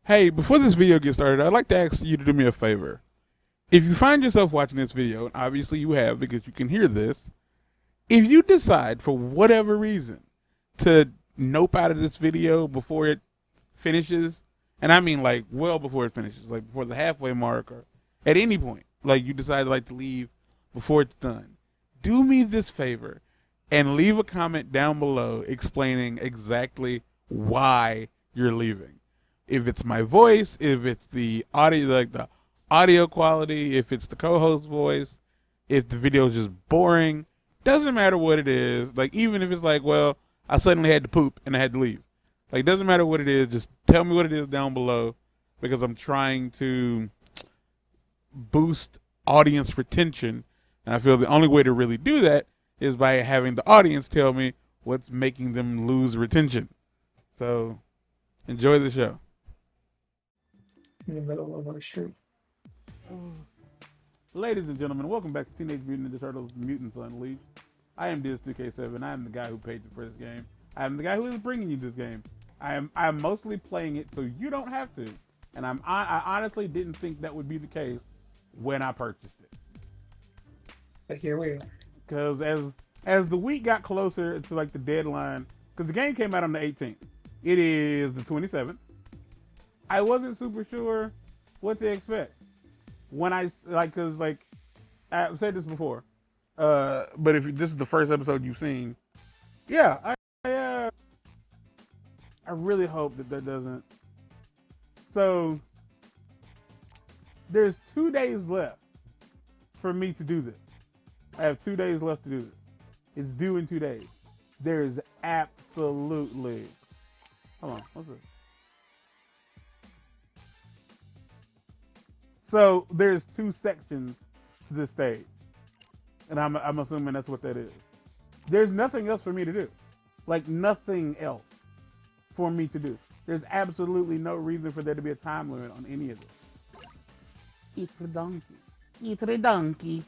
Hey, before this video gets started, I'd like to ask you to do me a favor. If you find yourself watching this video, and obviously you have because you can hear this, if you decide for whatever reason to nope out of this video before it finishes, and I mean like well before it finishes, like before the halfway mark or at any point, like you decide like to leave before it's done, do me this favor and leave a comment down below explaining exactly why you're leaving. If it's my voice, if it's the audio, like the audio quality, if it's the co-host voice, if the video is just boring, doesn't matter what it is. Like even if it's like, well, I suddenly had to poop and I had to leave. Like doesn't matter what it is, just tell me what it is down below because I'm trying to boost audience retention. And I feel the only way to really do that is by having the audience tell me what's making them lose retention. So enjoy the show. In the middle of our street. Ladies and gentlemen, welcome back to Teenage Mutant Ninja Turtles Mutants Unleashed. I am Dizz2K7. I am the guy who paid you for this game. I am the guy who is bringing you this game. I'm mostly playing it so you don't have to. And I honestly didn't think that would be the case when I purchased it. But here we are. Because as the week got closer to like the deadline, because the game came out on the 18th. It is the 27th. I wasn't super sure what to expect when I cause I've said this before, but if this is the first episode you've seen, yeah, I really hope that doesn't. So there's 2 days left for me to do this. I have 2 days left to do this. It's due in 2 days. There's absolutely, hold on, what's this? So there's two sections to this stage, and I'm assuming that's what that is. There's nothing else for me to do, like nothing else for me to do. There's absolutely no reason for there to be a time limit on any of this. Eat the donkey. Eat the donkey.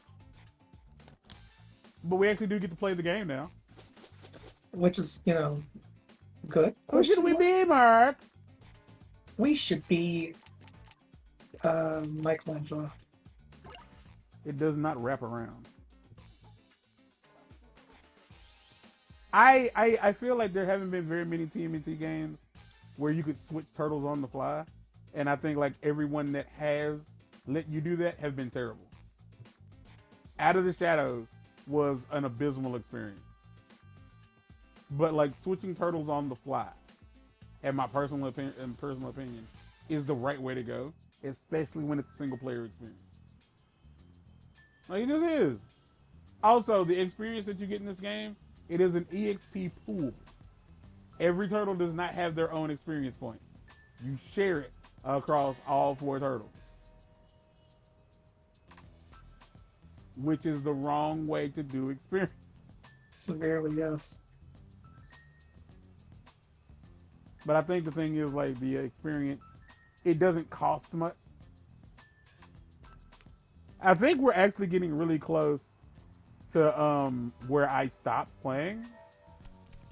But we actually do get to play the game now. Which is, good. Who should we be, Mark? We should be Michelangelo. It does not wrap around. I feel like there haven't been very many TMNT games where you could switch turtles on the fly. And I think like everyone that has let you do that have been terrible. Out of the Shadows was an abysmal experience. But like switching turtles on the fly, in my personal opinion, is the right way to go. Especially when it's a single player experience. Like it just is. Also, the experience that you get in this game, it is an EXP pool. Every turtle does not have their own experience points. You share it across all 4 turtles. Which is the wrong way to do experience. Severely, yes. But I think the thing is like the experience, it doesn't cost much. I think we're actually getting really close to where I stopped playing.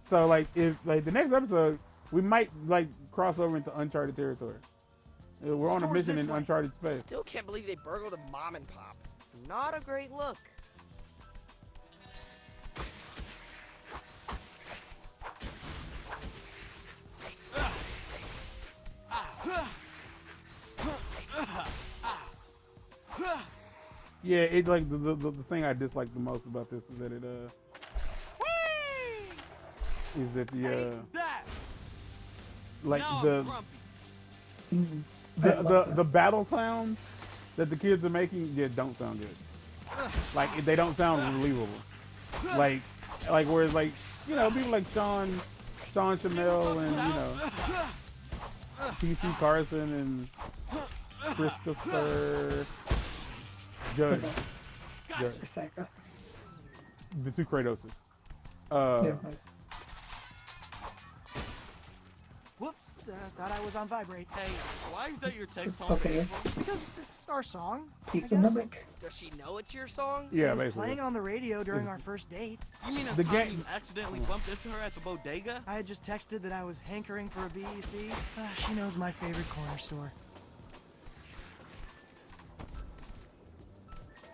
So like if like the next episode, we might like cross over into uncharted territory. We're on a mission in uncharted space. Still can't believe they burgled a mom and pop. Not a great look. Yeah, it like the thing I dislike the most about this is that it is that the like the battle sounds that the kids are making don't sound good. Like they don't sound believable. Like whereas like people like Sean Chamel and T.C. Carson and Christopher Judge. The 2 Kratoses. Whoops. thought I was on vibrate. Hey, why is that your text tone? Okay. Because it's our song. Pizza I guess. mimic. Does she know it's your song? Yeah, It was basically. playing on the radio during our first date. You mean The the time game- you accidentally bumped into her at the bodega? I had just texted that I was hankering for a BEC. She knows my favorite corner store.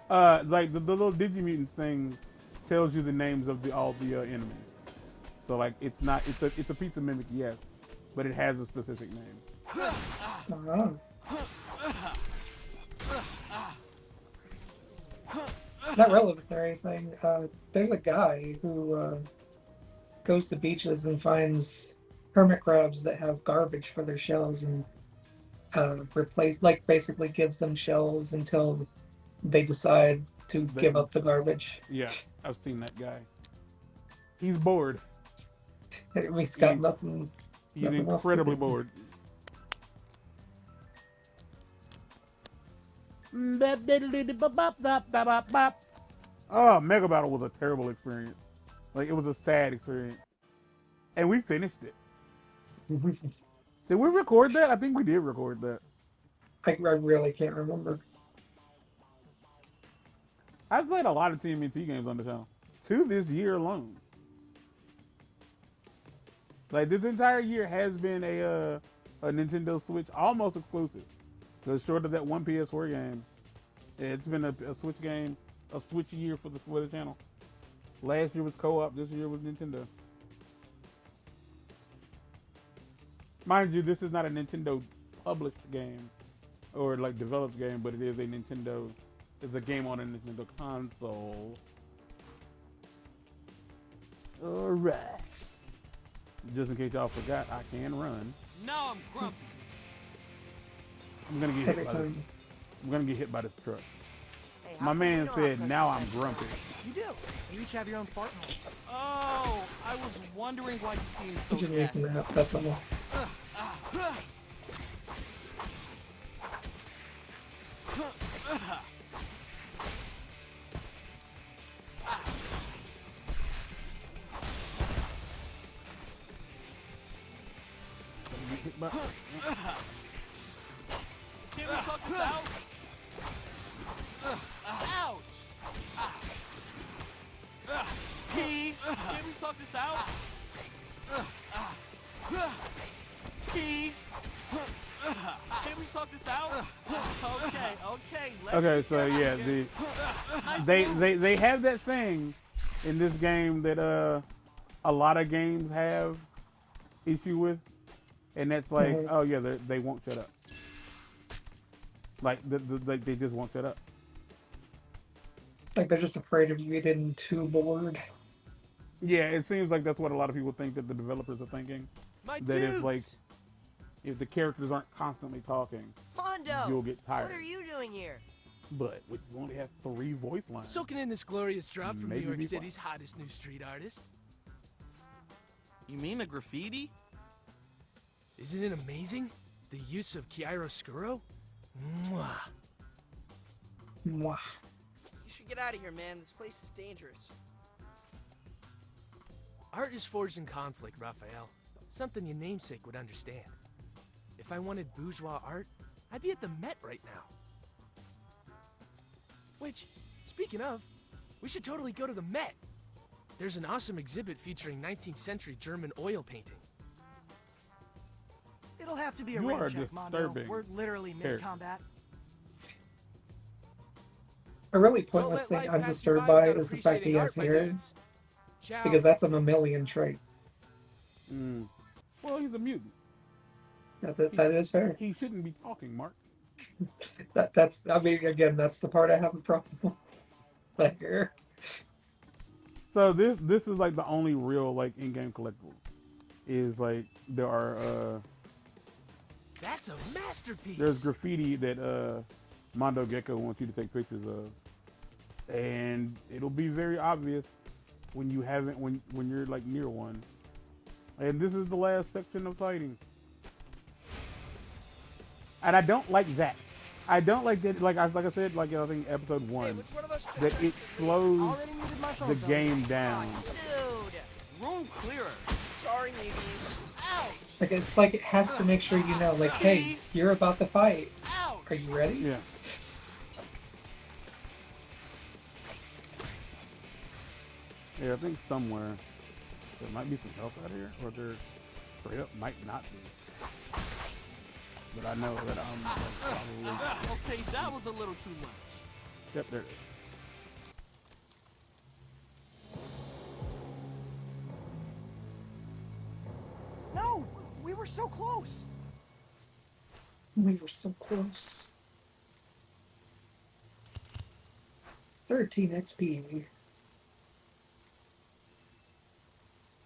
Like the little Digimutants thing tells you the names of all the enemies. So like it's a pizza mimic, yes, but it has a specific name. Oh. Not relevant or anything. There's a guy who goes to beaches and finds hermit crabs that have garbage for their shells and basically gives them shells until they decide to give up the garbage. Yeah, I've seen that guy. He's bored. He's got nothing. He's Nothing else to incredibly do. bored. Oh, Mega Battle was a terrible experience. Like, it was a sad experience. And we finished it. Did we record that? I think we did record that. I really can't remember. I've played a lot of TMNT games on the channel. 2 this year alone. Like, this entire year has been a Nintendo Switch almost exclusive. So short of that one PS4 game, it's been a Switch game, a Switch year for the channel. Last year was co-op, this year was Nintendo. Mind you, this is not a Nintendo published game or like developed game, but it is a Nintendo. It's a game on a Nintendo console. All right. Just in case y'all forgot, I can run. Now I'm grumpy. I'm gonna get Every hit by this. time. I'm gonna get hit by this truck. Hey, My how come man you know said, I'm "Now gonna I'm do that? grumpy." You do. You each have your own fart holes. Oh, I was wondering why you seemed so He just needs gassy. some help. That's all. Get hit by- Can we talk this out? Ouch! Peace! Can we talk this out? Peace! Can we talk this out? Okay. Okay, so yeah, they have that thing in this game that a lot of games have issue with, and that's like, Mhm. oh yeah, they won't shut up. Like they just won't shut up. Like they're just afraid of you getting too bored. Yeah, it seems like that's what a lot of people think that the developers are thinking. My That is dudes! like, if the characters aren't constantly talking, Mondo, you'll get tired. what are you doing here? But you only have 3 voice lines. Soaking in this glorious drop from Maybe New York be City's hottest new street artist. You mean a graffiti? Isn't it amazing? The use of chiaroscuro? Mwah. Mwah. You should get out of here, man. This place is dangerous. Art is forged in conflict, Raphael. Something your namesake would understand. If I wanted bourgeois art, I'd be at the Met right now. Which, speaking of, we should totally go to the Met. There's an awesome exhibit featuring 19th century German oil painting. It'll have to be a You rain are check, Mondo. disturbing We're literally mid-combat. A really Don't pointless let thing life I'm pass you disturbed by by without is the fact that he appreciating has art, my hair, dudes. Ciao. because that's a mammalian trait. Mm. Well, he's a mutant. That is fair. He shouldn't be talking, Mark. That's I mean again that's the part I have a problem with. The hair. So this is like the only real like in-game collectible. Is like there are That's a masterpiece. there's graffiti that Mondo Gecko wants you to take pictures of, and it'll be very obvious when you haven't when you're like near one. And this is the last section of fighting. And I don't like that. I don't like that. Like I said, like I think episode Hey, 1, which one of those that tricks it is for me? slows Already muted my phone. the fellas. game down. Dude. Room clearer. Sorry, newbies. Like it's like it has to make sure you know, like, hey, you're about to fight. Ouch! Are you ready? Yeah. Yeah, I think somewhere there might be some health out here, or there straight up might not be. But I know that I'm like, probably. Okay, that was a little too much. Yep, there it is. No! We were so close! We were so close. 13 XP.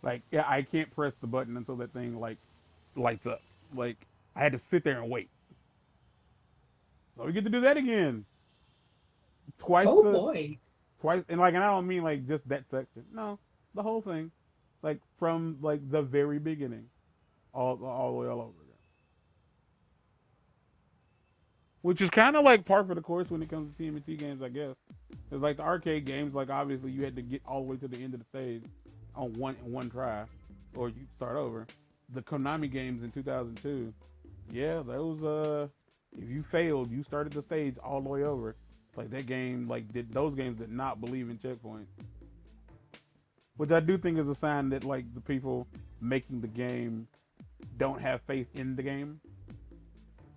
Like, yeah, I can't press the button until that thing like lights up. Like, I had to sit there and wait. So we get to do that again. Twice. Oh boy. Twice, and like, and I don't mean like just that section. No, the whole thing, like from like the very beginning, all the way all over again. Which is kind of like par for the course when it comes to TMNT games, I guess. It's like the arcade games, like obviously you had to get all the way to the end of the stage on one try, or you start over. The Konami games in 2002, yeah, those if you failed, you started the stage all the way over. Like that game, like those games did not believe in checkpoints, which I do think is a sign that like the people making the game don't have faith in the game.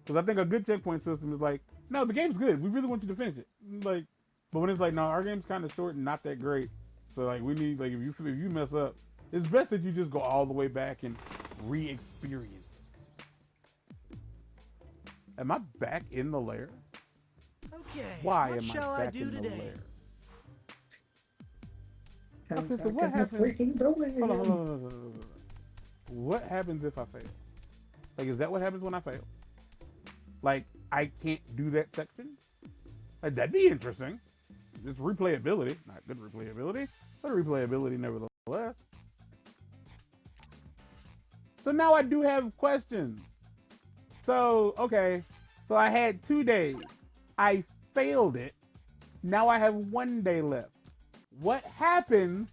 Because I think a good checkpoint system is like, no, the game's good. We really want you to finish it. Like, but when it's like, no, our game's kind of short and not that great. So like, we need like if you mess up, it's best that you just go all the way back and re-experience it. Am I back in the lair? Okay, Why what am shall I I back do in the today? lair? I'm Okay, so back what in the happens? freaking building Hold on, again. hold on, hold on, hold on. What happens if I fail? Like, is that what happens when I fail? Like, I can't do that section? Like, that'd be interesting. It's replayability, not good replayability, but replayability nevertheless. So now I do have questions. So, okay, so I had 2 days. I failed it. Now I have 1 day left. What happens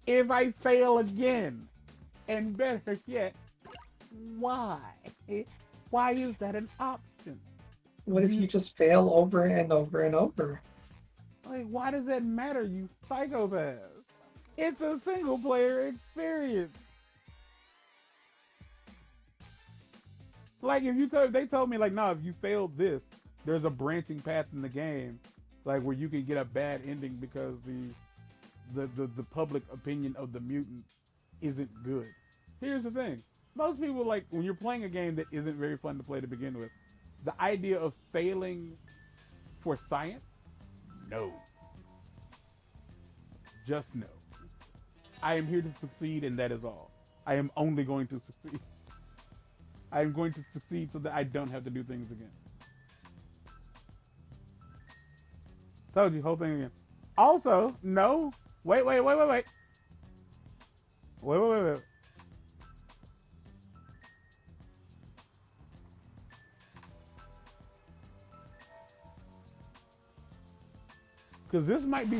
if I fail again? And better yet, why? Why is that an option? What if you just fail over and over and over? Like, why does that matter, you psychopath? It's a single player experience. Like, if they told me, like, no, if you failed this, there's a branching path in the game, like, where you can get a bad ending because the public opinion of the mutants isn't good. Here's the thing. Most people, like, when you're playing a game that isn't very fun to play to begin with, the idea of failing for science, no. Just no. I am here to succeed, and that is all. I am only going to succeed. I am going to succeed so that I don't have to do things again. Told you, whole thing again. Also, no. Wait. Because this might be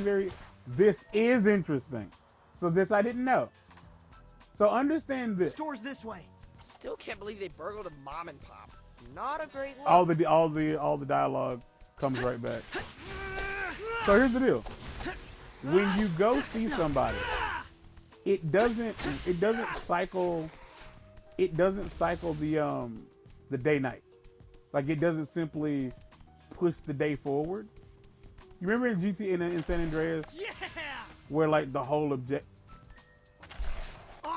this is interesting. So this I didn't know. So understand this. Store's this way. Still can't believe they burgled a mom and pop. Not a great look. All the dialogue comes right back. So here's the deal. When you go see somebody, it doesn't cycle the day night. Like, it doesn't simply push the day forward. You remember in GTA in San Andreas, Yeah! where like the whole Awesome!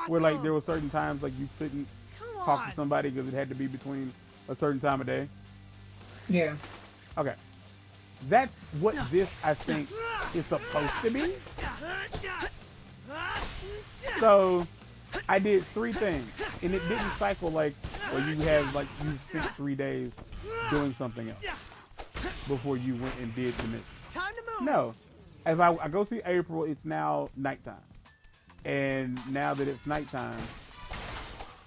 where like there were certain times like you couldn't Come talk on! to somebody because it had to be between a certain time of day. Yeah. Okay, that's what this I think is supposed to be. So I did 3 things, and it didn't cycle like where you spent 3 days doing something else before you went and did the mission. Time to move! No, as I go see April, it's now nighttime, and now that it's nighttime,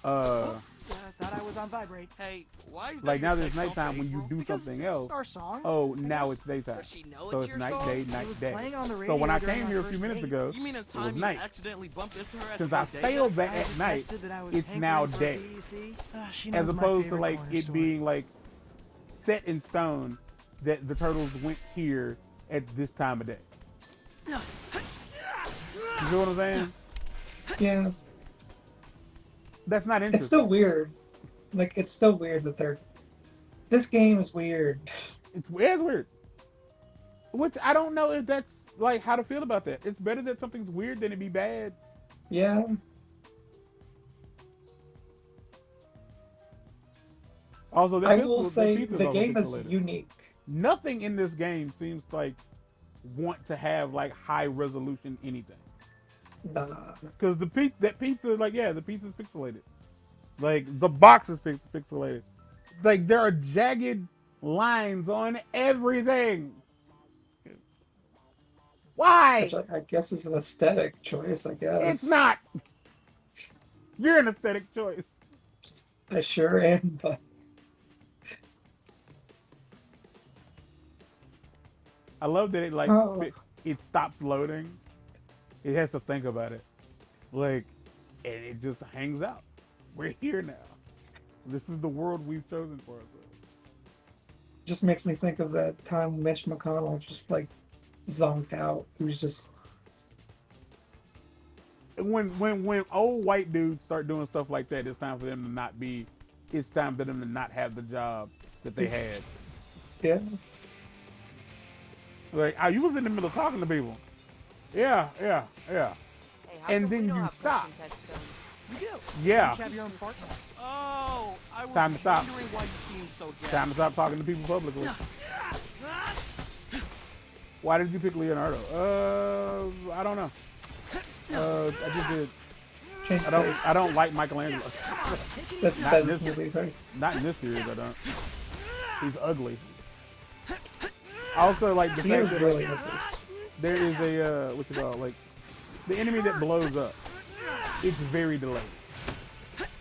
Oops, thought I was on vibrate. Hey, why is that Like your now there's text all nighttime when you painful? do Because something it's else. our song. Oh, I now guess. it's daytime. Does she know So it's it's your night, song? day, It night, was day. playing on the So radio when I during came our here a few first minutes date. ago, You mean the it was time you night. accidentally bumped into her at Since the I bodega? failed that I at just night, texted that I was it's hankering now for a day. BEC. She knows As my opposed to favorite like corner it store. being like set in stone that the turtles went here at this time of day. You see what I'm saying? Yeah, That's not it's interesting. still weird. Like, it's still weird that they're. This game is weird. It's weird. Which I don't know if that's like how to feel about that. It's better that something's weird than it be bad. Yeah, Also, I will say the game is pixelated. unique. Nothing in this game seems like want to have like high resolution anything. Nah. Because the pizza, like the pizza's pixelated. Like the box is pixelated. Like there are jagged lines on everything. Why? Which I guess is an aesthetic choice, I guess. It's not. You're an aesthetic choice. I sure am, but I love that it like Oh. it stops loading. It has to think about it. Like, and it just hangs out. We're here now. This is the world we've chosen for ourselves. just makes me think of that time Mitch McConnell just like zonked out. He was just When old white dudes start doing stuff like that, it's time for them to not be. It's time for them to not have the job that they had. yeah. Like, you was in the middle of talking to people. Yeah. Hey, how And come we then don't you have stop. custom text tones? You do. Yeah. Each have your own partners. Oh, I was Time to stop. wondering why you seemed so dead. Time to stop talking to people publicly. Why did you pick Leonardo? I don't know. I just did. Change I don't like Michelangelo. That's Not in that's this- really right. Not in this series, I don't. He's ugly. Also, like the He fact is that really like, ugly. there is a what you call it, like the enemy that blows up. It's very delayed,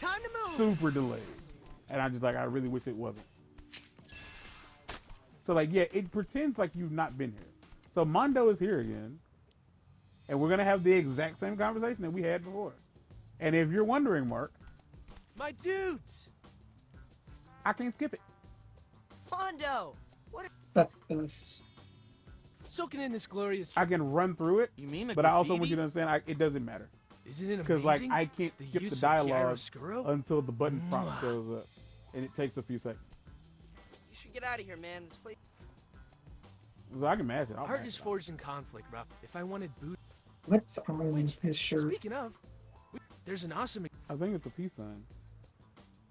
Time to move. super delayed, and I'm just like, I really wish it wasn't. So like, yeah, it pretends like you've not been here. So Mondo is here again, and we're gonna have the exact same conversation that we had before. And if you're wondering, Mark, My dudes! I can't skip it. Mondo! What? That's this. Soaking in this glorious. I can run through it, You mean the but I also want graffiti? you to understand it doesn't matter. Isn't it Because amazing? like I can't the skip the use of dialogue chiaroscuro? until the button prompt shows up, and it takes a few seconds. You should get out of here, man. This place. So I can match it. I'll Heart match is it. forged in conflict, Ruff. If I wanted boot. What's on Which, his shirt? Speaking of, there's an awesome. I think it's a peace sign.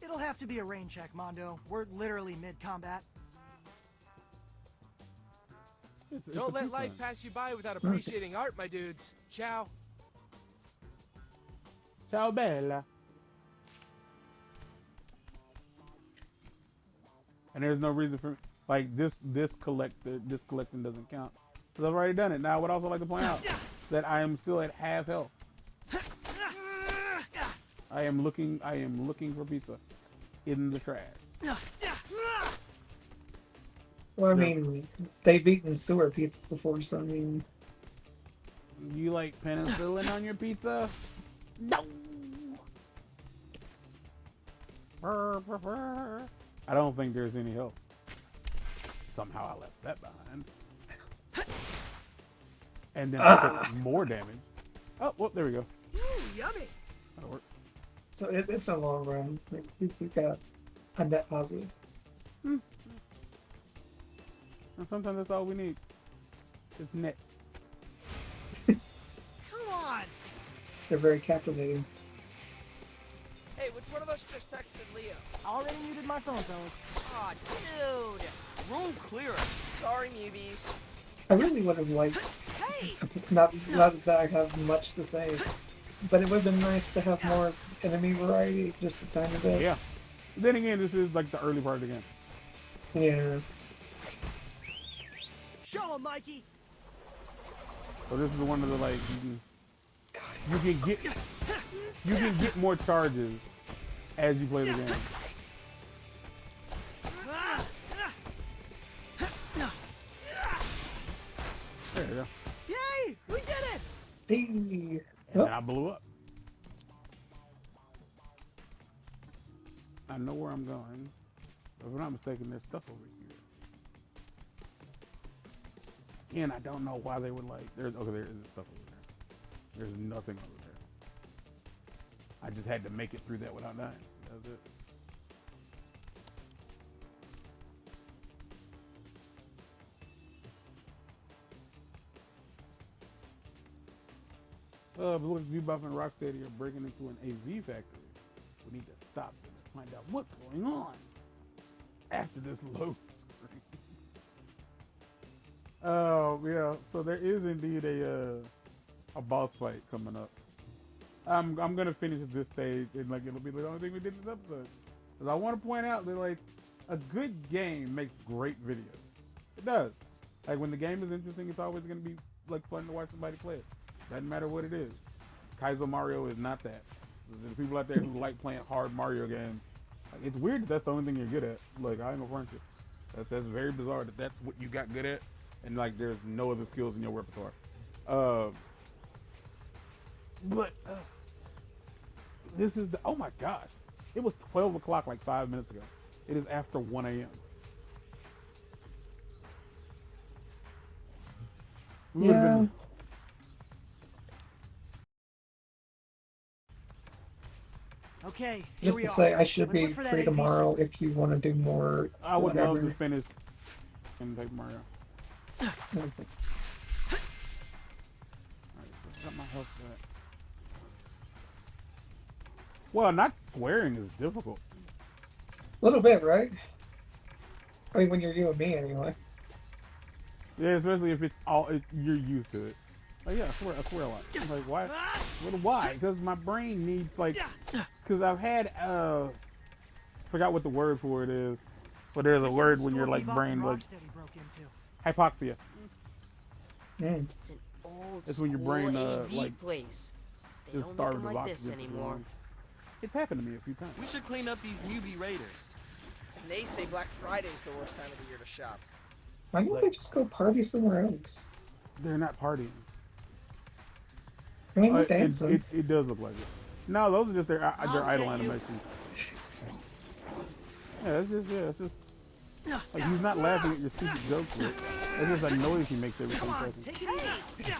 It'll have to be a rain check, Mondo. We're literally mid-combat. It's Don't a let peace life sign. pass you by without appreciating art, my dudes. Ciao. Ciao, bella. And there's no reason for like this collecting doesn't count because I've already done it. Now I would also like to point out that I am still at half health. I am looking for pizza in the trash. Well, I Yeah. mean, they've eaten sewer pizza before, so I mean, You like penicillin on your pizza? No. I don't think there's any help. Somehow I left that behind. And then I took more damage. Oh, well, there we go. Ooh, yummy. That'll work. so it's a long run. Like, we've got a net positive. And sometimes that's all we need. It's net. Come on. They're very captivating. Hey, which one of us just texted Leo? Already muted my phone, fellas. Aw, dude. Room clear. Sorry, Mubies. I really would have liked, Hey! not that I have much to say, but it would have been nice to have more enemy variety, just a tiny bit. Yeah. Then again, this is like the early part of the game. Yeah. Show 'em, Mikey. So this is one of the like you can get more charges as you play the game. The And then I blew up. I know where I'm going. If I'm not mistaken, there's stuff over here. Again, I don't know why they would like. There's okay, there is stuff over there. There's nothing over there. I just had to make it through that without dying. That's it. Looks like Bebop and Rocksteady are breaking into an AV factory. We need to stop them and find out what's going on after this load screen. Oh yeah, so there is indeed a boss fight coming up. I'm gonna finish this stage and like it'll be the only thing we did in this episode. Because I want to point out that like a good game makes great videos. It does. Like when the game is interesting, it's always gonna be like fun to watch somebody play it. Doesn't matter what it is. Kaizo Mario is not that. There's people out there who like playing hard Mario games. Like, it's weird that that's the only thing you're good at. Like I ain't gonna front you. That's very bizarre that that's what you got good at, and like there's no other skills in your repertoire. This is the oh my gosh! It was 12 o'clock like 5 minutes ago. It is after 1 a.m. yeah. Okay, here Just we to are. say, I should Let's be look for that free AV tomorrow if you want to do more. I would love whatever. to finish in Paper Mario. Alright, so got my health back. Well, not swearing is difficult. A little bit, right? I mean, when you're you and me, anyway. Yeah, especially if it's all you're used to it. Like, yeah, I swear a lot. I'm like, why? Why? Because my brain needs like, because I've had forgot what the word for it is, but there's a This is word the when your store like Bebop brain and like Rocksteady broke into. hypoxia. Mm. It's an old It's when your school brain AV like place. They is don't make starved them of like this oxygen. anymore. It's happened to me a few times. We should clean up these newbie raiders. And they say Black Friday's the worst time of the year to shop. Why don't they just go party somewhere else? They're not partying. I mean, they're dancing. It does look like it. No, those are just their idle animations. Yeah, it's just like he's not laughing at your stupid jokes. Yet. It's just a noise he makes every 10 seconds. Take it easy.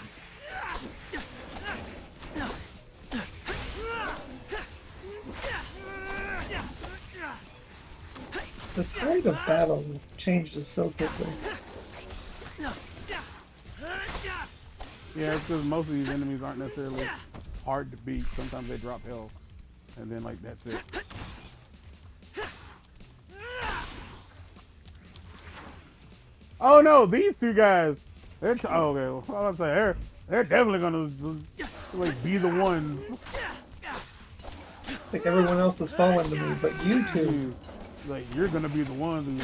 The tide of battle changes so quickly. Yeah, it's because most of these enemies aren't necessarily hard to beat. Sometimes they drop health, and then like that's it. Oh no, these two guys. They're oh, okay. Well, I'm saying they're definitely gonna like be the ones. Like everyone else has fallen to me, but you two. Like you're gonna be the ones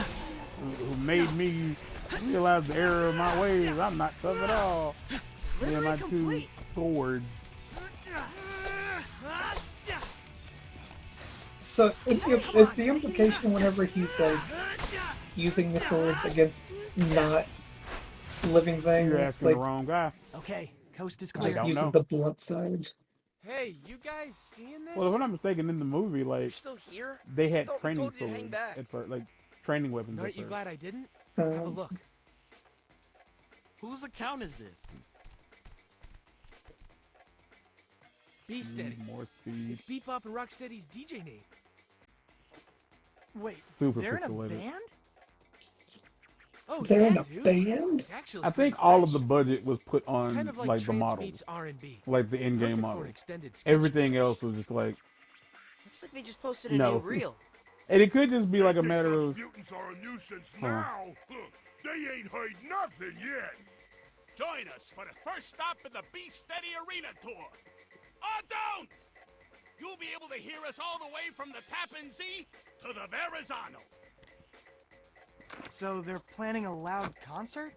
who made me realize the error of my ways. I'm not tough at all. Yeah, my two swords. So it's the implication whenever he said using the swords against not living things, You're asking like the wrong guy. Okay, coast is I clear. just don't uses know. the blunt side. Hey, you guys seeing this? Well, if I'm not mistaken, in the movie, You're like still here? they had Thought we training told you to hang swords back. at first, like training weapons. Aren't At you first. glad I didn't? Have a look. Whose account is this? Be steady. More speed. It's Bebop and Rocksteady's DJ name. Wait, Super they're in a pixelated. band? Oh They're yeah, in a dudes. band? It's actually I think pretty all of the fresh. budget was put It's on kind of like, like the trance models, meets R&B. like the in-game Perfect for models. an extended sketch Everything session. else was just like, Looks like they just posted a No. new reel. and it could just be like a matter of. Mutants are a nuisance Huh. now. They ain't heard nothing yet. Join us for the first stop in the Be Steady Arena Tour. Or don't! You'll be able to hear us all the way from the Tappan Zee to the Verrazano. So they're planning a loud concert?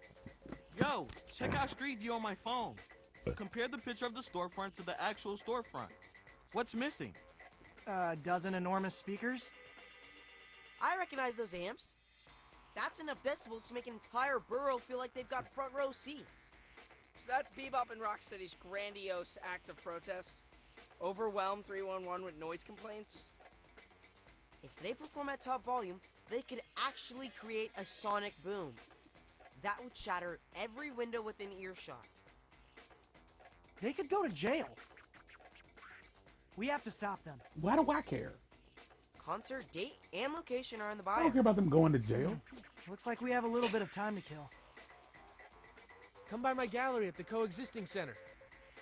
Yo, check out Street View on my phone. Compare the picture of the storefront to the actual storefront. What's missing? A dozen enormous speakers? I recognize those amps. That's enough decibels to make an entire borough feel like they've got front row seats. So that's Bebop and Rocksteady's grandiose act of protest. Overwhelm 311 with noise complaints. If they perform at top volume, they could actually create a sonic boom. That would shatter every window within earshot. They could go to jail. We have to stop them. Why do I care? Concert date and location are in the I bio. don't care about them going to jail. Looks like we have a little bit of time to kill. Come by my gallery at the Coexisting Center.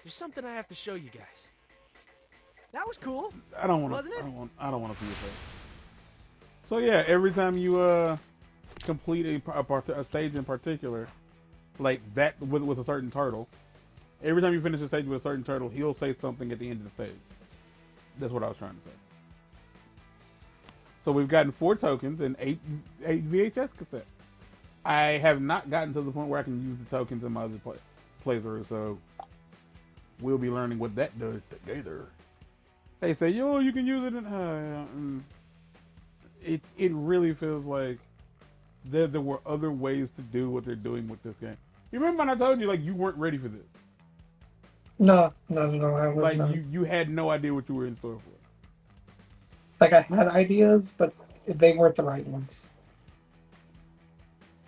There's something I have to show you guys. That was cool. I don't want Wasn't to. it? I don't want to see your face. So yeah, every time you complete a stage in particular, like that with a certain turtle, every time you finish a stage with a certain turtle, he'll say something at the end of the stage. That's what I was trying to say. So we've gotten 4 tokens and 8 VHS cassettes. I have not gotten to the point where I can use the tokens in my other playthrough, so we'll be learning what that does together. They say, yo, you can use it in... It really feels like there were other ways to do what they're doing with this game. You remember when I told you, like, you weren't ready for this? No, not at all. I was Like, not. you had no idea what you were in store for. Like, I had ideas, but they weren't the right ones.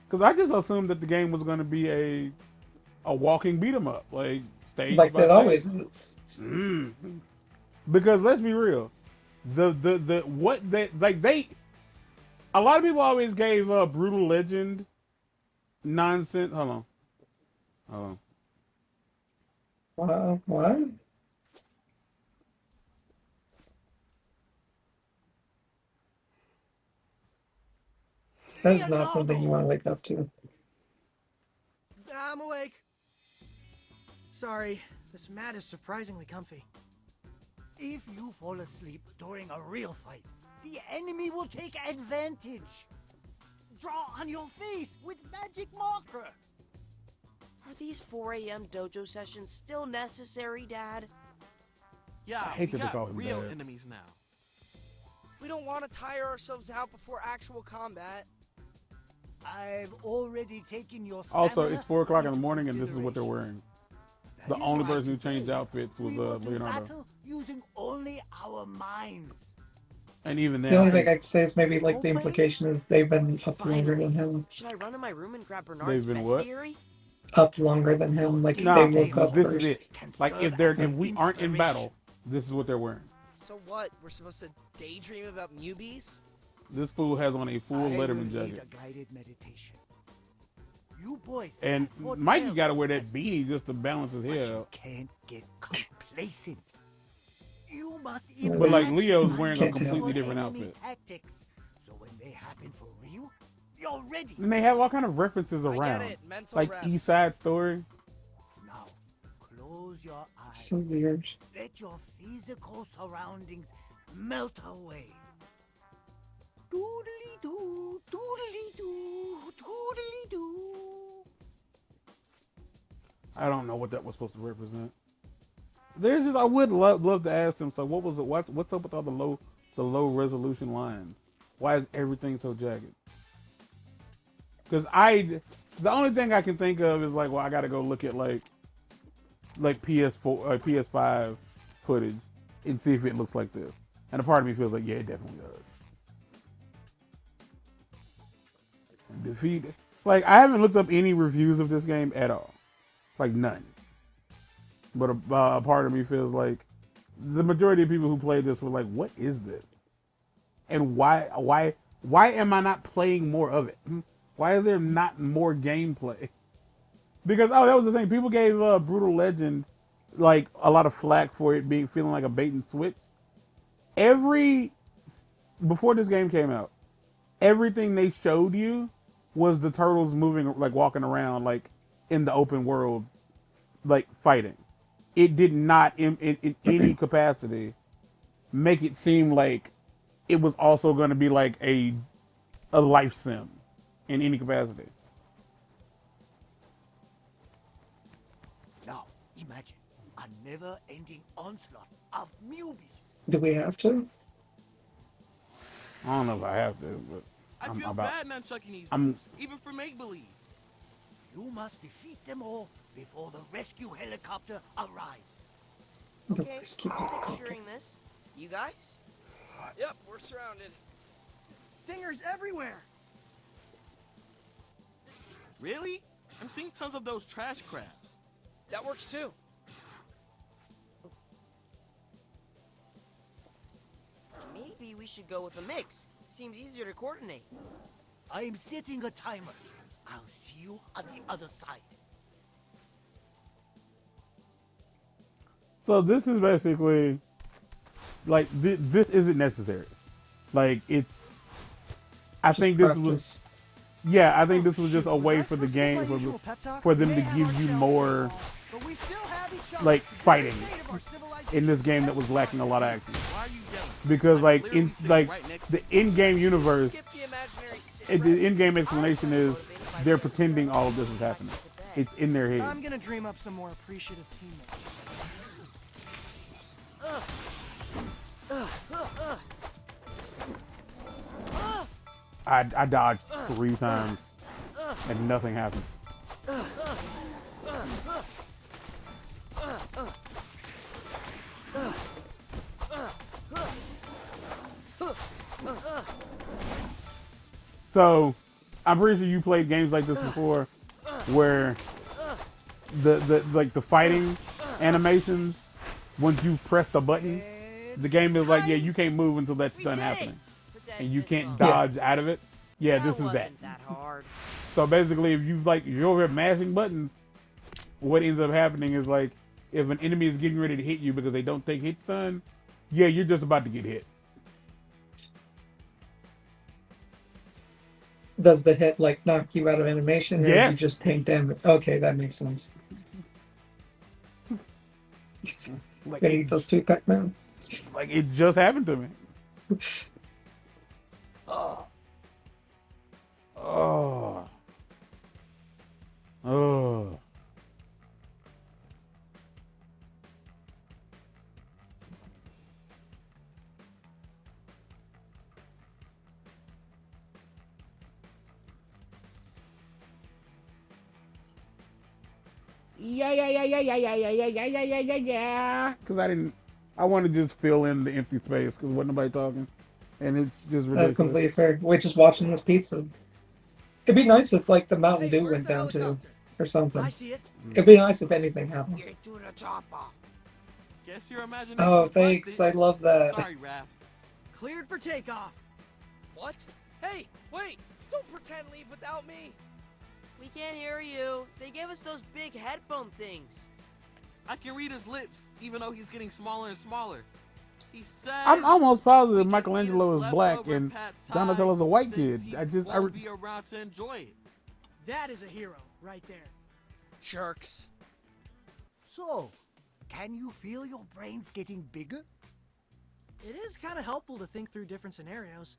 Because I just assumed that the game was going to be a walking beat 'em up, like stage Like by that stage. always is. Because let's be real, a lot of people always gave Brutal Legend nonsense. Hold on. What? That's not something you want to wake up to. I'm awake. Sorry, this mat is surprisingly comfy. If you fall asleep during a real fight, the enemy will take advantage. Draw on your face with magic marker. Are these 4 a.m. dojo sessions still necessary, Dad? Yeah, I hate we that they call got him real Dad. enemies now. We don't want to tire ourselves out before actual combat. I've already taken your Also, stamina it's 4 o'clock in the into morning, and this is what they're consideration. wearing. The That is only why person who changed today outfits was we will do Leonardo. battle using only our minds. And even The then, only thing I can say is maybe like the Role-playing? implication is they've been up longer than him. Should I run in my room and grab Bernard's been best what? theory? Up longer than him. Like nah, they woke up this first. is it. Like if we aren't in battle, this is what they're wearing. So what? We're supposed to daydream about newbies? This fool has on a full I will Letterman lead jacket. a guided meditation. You boys And have fought Mikey well got to in wear the that past, beanie just to balance his but head you out. can't get complacent. You must But, like, imagine Leo's wearing a unusual completely different enemy outfit. Tactics, so when they happen for real, you're ready. And they have all kind of references I around. get it. Mental Like reps. East Side Story. Now, close your eyes. So weird. Let your physical surroundings melt away. Doodly doo, doodly doo, doodly doo. I don't know what that was supposed to represent. There's just I would love to ask them. So what was it? What's up with all the low resolution lines? Why is everything so jagged? Because the only thing I can think of is like, well, I got to go look at like PS4, PS5 footage and see if it looks like this. And a part of me feels like, yeah, it definitely does. And defeat. Like I haven't looked up any reviews of this game at all. Like none. But a part of me feels like the majority of people who played this were like, what is this? And why am I not playing more of it? Why is there not more gameplay? Because, that was the thing. People gave Brutal Legend like a lot of flack for it feeling like a bait and switch. Before this game came out, everything they showed you was the turtles moving, like walking around, like in the open world, like fighting. It did not, in any capacity, make it seem like it was also going to be like a life sim in any capacity. Now, imagine a never-ending onslaught of newbies. Do we have to? I don't know if I have to, but I I'm feel about. bad nunchucking these I'm- moves, even for make-believe. You must defeat them all before the rescue helicopter arrives. Okay, Rescue I'm helicopter. picturing this. You guys? Yep, we're surrounded. Stingers everywhere. Really? I'm seeing tons of those trash crabs. That works too. Maybe we should go with a mix. Seems easier to coordinate. I'm setting a timer. I'll see you on the other side. So this is basically like this isn't necessary. Like it's. I Just think this practice. was. Yeah, I think this was just a Shoot, way was I for the supposed to play game usual pep talk? for them We to may have give our you shells more full, but we still have each other. like fighting State of our civilization in this game that has was lacking a lot of action. Why are you yelling? Because I'm like literally in sitting like right next the to you. in-game universe, Skip the imaginary the in-game explanation is they're pretending all of this is happening. It's in their head. I'm gonna dream up some more appreciative teammates. I dodged 3 times and nothing happened. So, I'm pretty sure you played games like this before, where the fighting animations, once you press the button, the game is like, yeah, you can't move until that's done happening, and you can't dodge out of it. Yeah, this is that. Wasn't that hard. So basically, if you're over here mashing buttons, what ends up happening is like, if an enemy is getting ready to hit you because they don't take hit stun, yeah, you're just about to get hit. Does the hit like knock you out of animation, or Yes. you just take damage? Okay, that makes sense. Like Gonna eat those 2 Pac-Man. Like it just happened to me. Oh. Oh. Oh. Yeah. Because I want to just fill in the empty space because wasn't nobody talking. And it's just ridiculous. That's completely fair. We're just watching this pizza. It'd be nice if like the Mountain Hey, Dew where's went the down too, helicopter? or something. I see it. It'd be nice if anything happened. Get to the chopper. Guess your imagination. Oh, thanks. I love that. Sorry, Raph. Cleared for takeoff. What? Hey, wait! Don't pretend leave without me! We can't hear you. They gave us those big headphone things. I can read his lips, even though he's getting smaller and smaller. He said. I'm almost positive we can Michelangelo eat is his black leftover and pad thai Donatello's a white since kid. he won't be around to enjoy it. That is a hero right there. Jerks. So, can you feel your brains getting bigger? It is kind of helpful to think through different scenarios.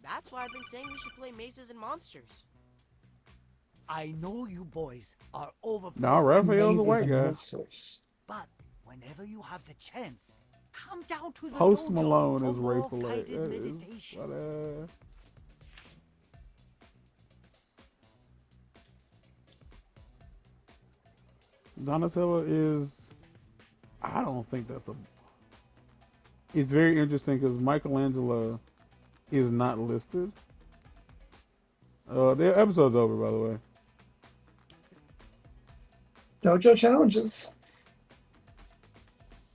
That's why I've been saying we should play Mazes and Monsters. I know you boys are over. No, Raphael's a Mazes white and guy. monsters. But whenever you have the chance, come down to the Post dojo Malone for is more Rayful. guided meditation. Donatello is. I don't think that's a. It's very interesting because Michelangelo is not listed. The episode's over, by the way. Dojo challenges.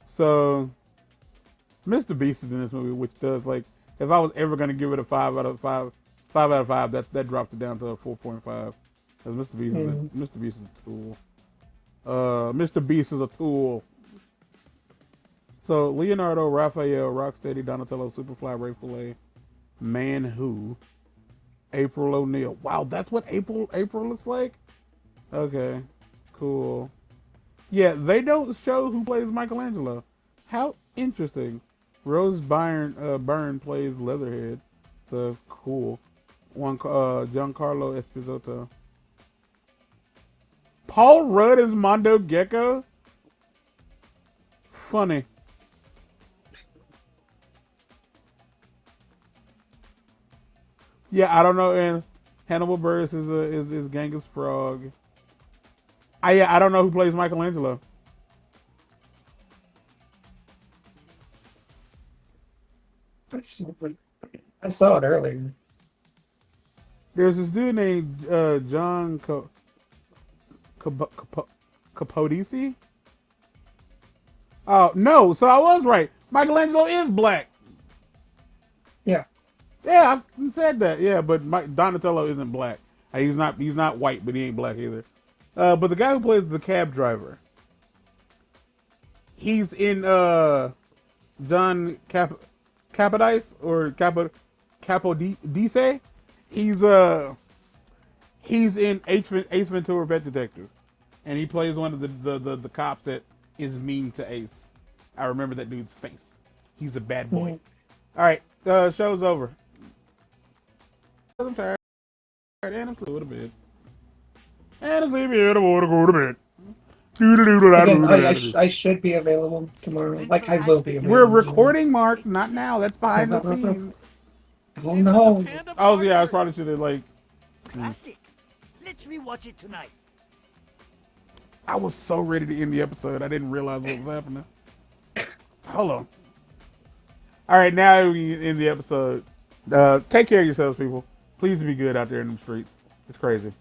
So, Mr. Beast is in this movie, which does like, if I was ever gonna give it a 5 out of 5, that drops it down to a 4.5. Because Mr. Beast Mr. Beast is a tool. Mr. Beast is a tool. So Leonardo, Raphael, Rocksteady, Donatello, Superfly, Ray Fillet, Man Who, April O'Neil. Wow, that's what April looks like? Okay, cool. Yeah, they don't show who plays Michelangelo. How interesting. Rose Byrne plays Leatherhead. So cool. Giancarlo Esposito. Paul Rudd is Mondo Gecko? Funny. Yeah, I don't know. And Hannibal Buress is Genghis Frog. I don't know who plays Michelangelo. I saw it earlier. There's this dude named John Capodici. Oh no! So I was right. Michelangelo is black. Yeah. Yeah, I said that. Yeah, but Donatello isn't black. He's not white, but he ain't black either. But the guy who plays the cab driver, he's in John Capodice or Capodice. He's in Ace Ventura: Pet Detective, and he plays one of the cops that is mean to Ace. I remember that dude's face. He's a bad boy. All right, show's over. I'm tired and I'm sleepy a bit. And I'm sleepy and I want to go to bed. Again, I should be available tomorrow. Like, I will be available. We're recording, Mark. Not now. That's behind the scenes. Oh, no. Oh, yeah, I probably should have, like... Classic. Let's rewatch it tonight. I was so ready to end the episode. I didn't realize what was happening. Hold on. All right, now we end the episode. Take care of yourselves, people. Please be good out there in the streets. It's crazy.